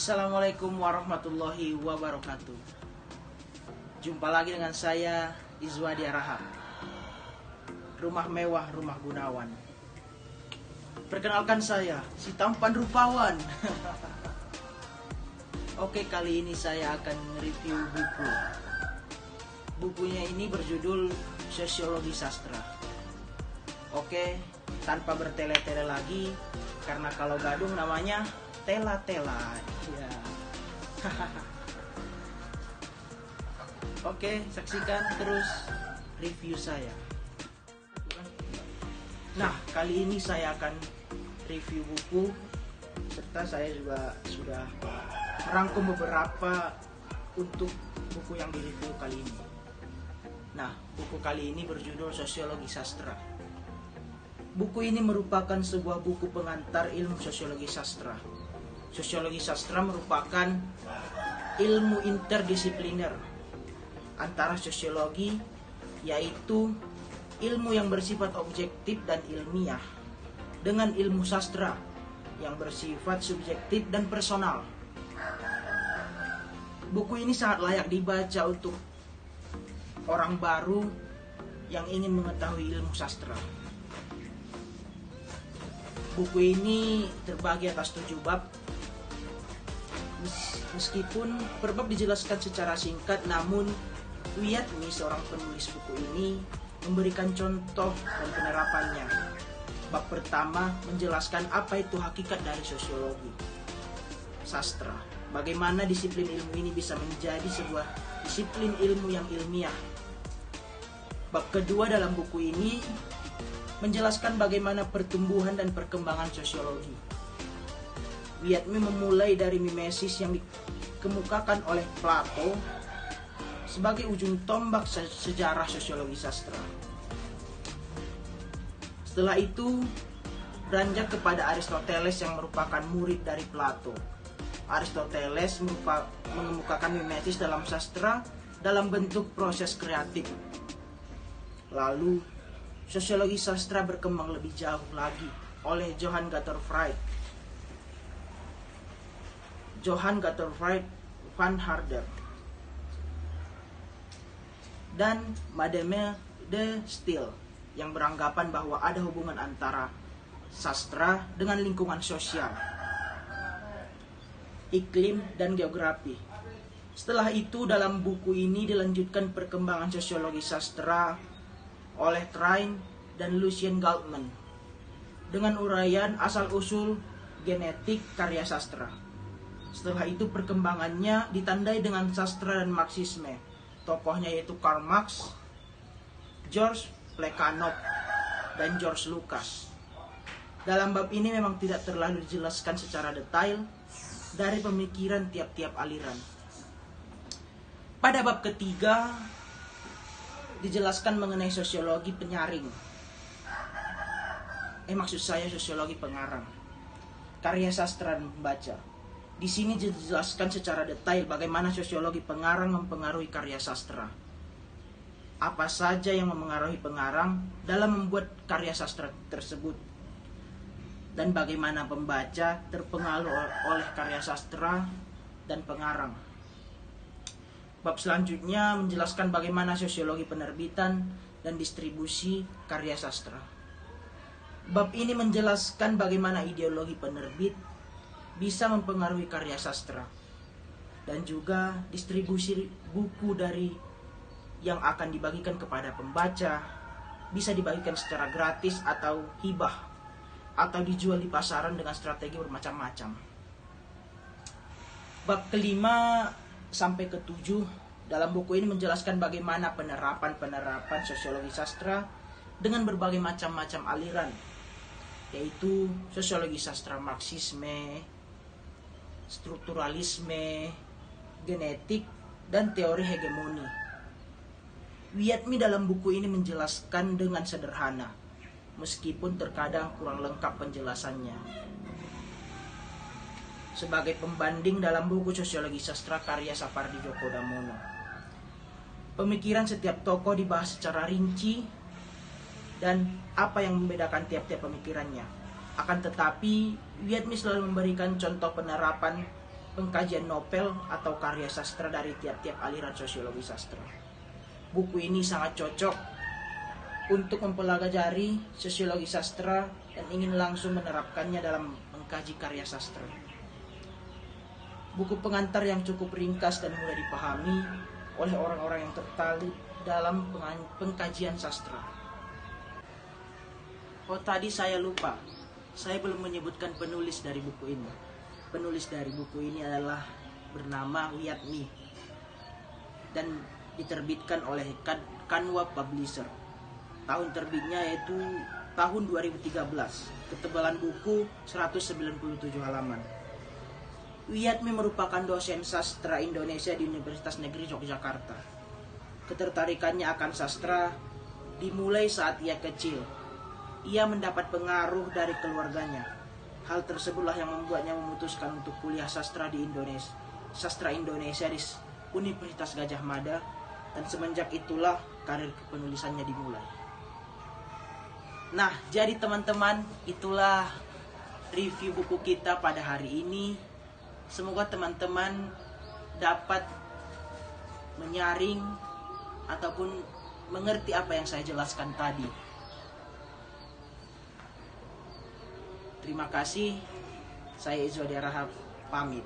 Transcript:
Assalamualaikum warahmatullahi wabarakatuh. Jumpa lagi dengan saya Izwadi Araham. Rumah mewah, rumah Gunawan. Perkenalkan saya, si tampan rupawan. Oke, kali ini saya akan review buku. Bukunya ini berjudul Sosiologi Sastra. Oke, tanpa bertele-tele lagi, karena kalau gadung namanya tela-tela. Ya. Oke, saksikan terus review saya. Nah, kali ini saya akan review buku, serta saya juga sudah merangkum beberapa untuk buku yang direview kali ini. Nah, buku kali ini berjudul Sosiologi Sastra. Buku ini merupakan sebuah buku pengantar ilmu sosiologi sastra. Sosiologi sastra merupakan ilmu interdisipliner antara sosiologi, yaitu ilmu yang bersifat objektif dan ilmiah, dengan ilmu sastra yang bersifat subjektif dan personal. Buku ini sangat layak dibaca untuk orang baru yang ingin mengetahui ilmu sastra. Buku ini terbagi atas 7 bab. Meskipun per bab dijelaskan secara singkat, namun Wiyatmi, seorang penulis buku ini, memberikan contoh dan penerapannya. Bab pertama menjelaskan apa itu hakikat dari sosiologi sastra. Bagaimana disiplin ilmu ini bisa menjadi sebuah disiplin ilmu yang ilmiah. Bab kedua dalam buku ini menjelaskan bagaimana pertumbuhan dan perkembangan sosiologi. Wiyatmi memulai dari mimesis yang dikemukakan oleh Plato sebagai ujung tombak sejarah sosiologi sastra. Setelah itu beranjak kepada Aristoteles yang merupakan murid dari Plato. Aristoteles mengemukakan mimesis dalam sastra dalam bentuk proses kreatif. Lalu sosiologi sastra berkembang lebih jauh lagi oleh Johann Gottfried van Herder dan Madame de Staël yang beranggapan bahwa ada hubungan antara sastra dengan lingkungan sosial, iklim, dan geografi. Setelah itu dalam buku ini dilanjutkan perkembangan sosiologi sastra oleh Train dan Lucien Galtman dengan uraian asal-usul genetik karya sastra. Setelah itu perkembangannya ditandai dengan sastra dan Marxisme. Tokohnya yaitu Karl Marx, George Plekhanov, dan George Lucas. Dalam bab ini memang tidak terlalu dijelaskan secara detail dari pemikiran tiap-tiap aliran. Pada bab ketiga dijelaskan mengenai sosiologi penyaring. Maksud saya sosiologi pengarang, karya sastra dan pembaca. Di sini dijelaskan secara detail bagaimana sosiologi pengarang mempengaruhi karya sastra. Apa saja yang memengaruhi pengarang dalam membuat karya sastra tersebut, dan bagaimana pembaca terpengaruh oleh karya sastra dan pengarang. Bab selanjutnya menjelaskan bagaimana sosiologi penerbitan dan distribusi karya sastra. Bab ini menjelaskan bagaimana ideologi penerbit bisa mempengaruhi karya sastra, dan juga distribusi buku dari yang akan dibagikan kepada pembaca bisa dibagikan secara gratis atau hibah, atau dijual di pasaran dengan strategi bermacam-macam. Bab kelima sampai ke-7 dalam buku ini menjelaskan bagaimana penerapan sosiologi sastra dengan berbagai macam-macam aliran, yaitu sosiologi sastra Marxisme, strukturalisme, genetik, dan teori hegemoni. Wiyatmi dalam buku ini menjelaskan dengan sederhana, meskipun terkadang kurang lengkap penjelasannya. Sebagai pembanding dalam buku Sosiologi Sastra karya Sapardi Djoko Damono, pemikiran setiap tokoh dibahas secara rinci dan apa yang membedakan tiap-tiap pemikirannya. Akan tetapi, Wiyatmi selalu memberikan contoh penerapan pengkajian novel atau karya sastra dari tiap-tiap aliran sosiologi sastra. Buku ini sangat cocok untuk mempelajari sosiologi sastra dan ingin langsung menerapkannya dalam mengkaji karya sastra. Buku pengantar yang cukup ringkas dan mudah dipahami oleh orang-orang yang tertarik dalam pengkajian sastra. Oh, tadi saya lupa. Saya belum menyebutkan penulis dari buku ini. Penulis dari buku ini adalah bernama Wiyatmi dan diterbitkan oleh Kanwa Publisher. Tahun terbitnya yaitu tahun 2013. Ketebalan buku 197 halaman. Wiyatmi merupakan dosen sastra Indonesia di Universitas Negeri Yogyakarta. Ketertarikannya akan sastra dimulai saat ia kecil. Ia mendapat pengaruh dari keluarganya. Hal tersebutlah yang membuatnya memutuskan untuk kuliah sastra di Indonesia, sastra Indonesia di Universitas Gadjah Mada, dan semenjak itulah karir kepenulisannya dimulai. Nah, jadi teman-teman, itulah review buku kita pada hari ini. Semoga teman-teman dapat menyaring ataupun mengerti apa yang saya jelaskan tadi. Terima kasih. Saya Izwadi Rahab pamit.